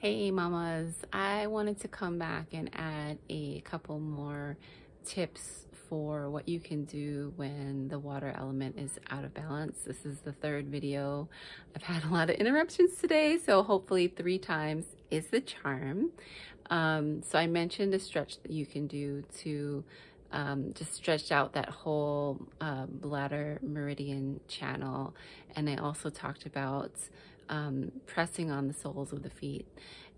Hey mamas, I wanted to come back and add a couple more tips for what you can do when the water element is out of balance. This is the third video. I've had a lot of interruptions today, so hopefully 3 times is the charm. So I mentioned a stretch that you can do to just stretch out that whole bladder meridian channel. And I also talked about pressing on the soles of the feet.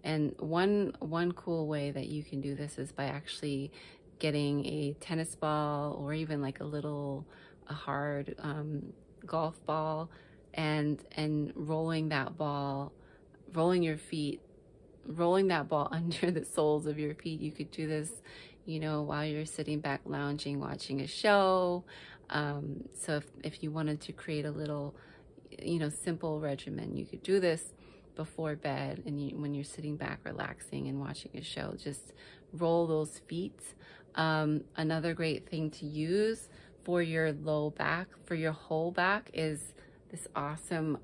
And one cool way that you can do this is by actually getting a tennis ball or even like a hard golf ball and rolling that ball, rolling that ball under the soles of your feet. You could do this, you know, while you're sitting back lounging, watching a show. So if you wanted to create a little, you know, simple regimen, you could do this before bed, and when you're sitting back relaxing and watching a show, just roll those feet. Another great thing to use for your low back, for your whole back, is this awesome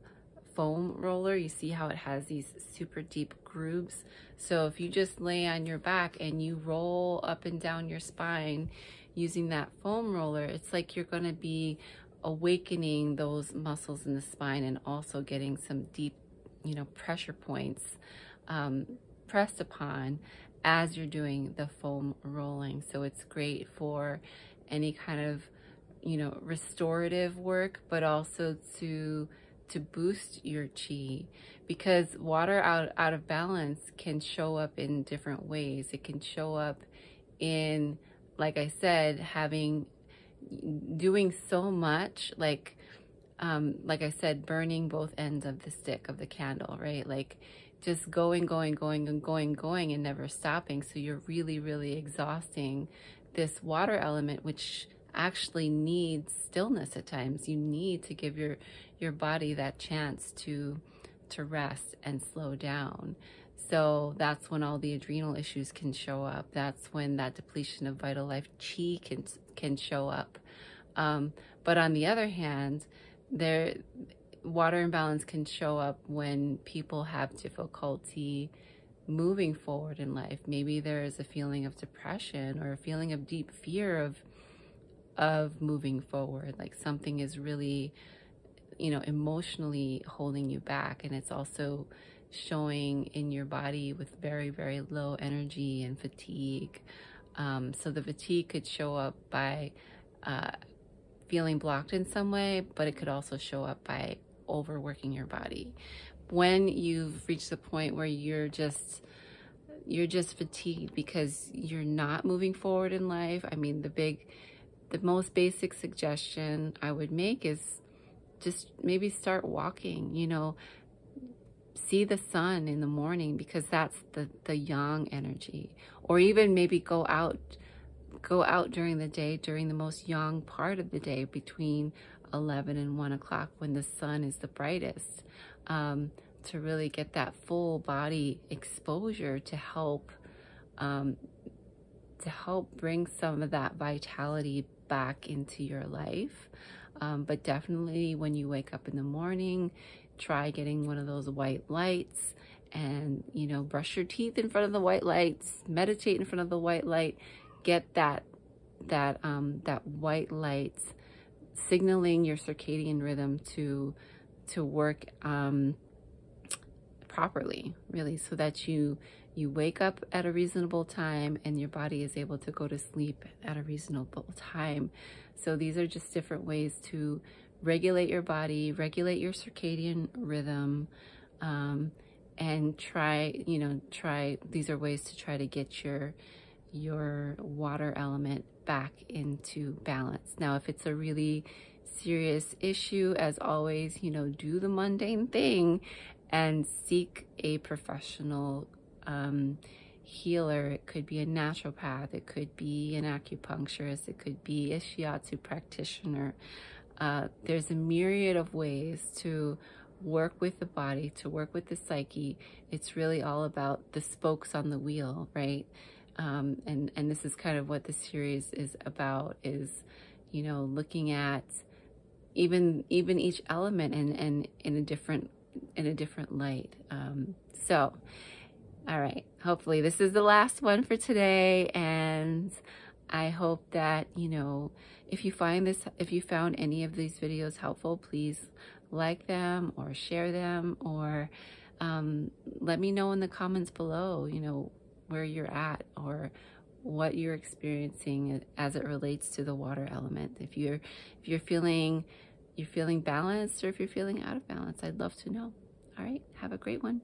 foam roller. You see how it has these super deep grooves? So if you just lay on your back and you roll up and down your spine using that foam roller, it's like you're going to be awakening those muscles in the spine and also getting some deep, you know, pressure points pressed upon as you're doing the foam rolling. So it's great for any kind of, you know, restorative work, but also to boost your chi, because water out of balance can show up in different ways. It can show up in, like I said, doing so much, like I said, burning both ends of the stick of the candle, right? Like just going and never stopping. So you're really exhausting this water element, which actually needs stillness at times. You need to give your body that chance to rest and slow down. So that's when all the adrenal issues can show up. That's when that depletion of vital life chi can show up. But on the other hand, water imbalance can show up when people have difficulty moving forward in life. Maybe there is a feeling of depression or a feeling of deep fear of moving forward. Like something is really, you know, emotionally holding you back, and it's also showing in your body with very low energy and fatigue. So the fatigue could show up by feeling blocked in some way, but it could also show up by overworking your body. When you've reached the point where you're just fatigued because you're not moving forward in life, I mean, the most basic suggestion I would make is just maybe start walking, you know, see the sun in the morning, because that's the yang energy. Or even maybe go out during the day, during the most yang part of the day, between 11 and 1 o'clock, when the sun is the brightest, to really get that full body exposure to help bring some of that vitality back into your life. But definitely when you wake up in the morning, try getting one of those white lights, and, you know, brush your teeth in front of the white lights, meditate in front of the white light. Get that white light signaling your circadian rhythm to work properly, really, so that you wake up at a reasonable time and your body is able to go to sleep at a reasonable time. So these are just different ways to regulate your body, regulate your circadian rhythm, and these are ways to try to get your water element back into balance. Now, if it's a really serious issue, as always, you know, do the mundane thing and seek a professional healer. It could be a naturopath, it could be an acupuncturist, it could be a shiatsu practitioner. There's a myriad of ways to work with the body, to work with the psyche. It's really all about the spokes on the wheel, right? And this is kind of what the series is about, is, you know, looking at even each element and in a different light. So All right, hopefully this is the last one for today, and I hope that, you know, if you found any of these videos helpful, please like them or share them, or let me know in the comments below, you know, where you're at or what you're experiencing as it relates to the water element. If you're feeling balanced, or if you're feeling out of balance, I'd love to know. All right, have a great one.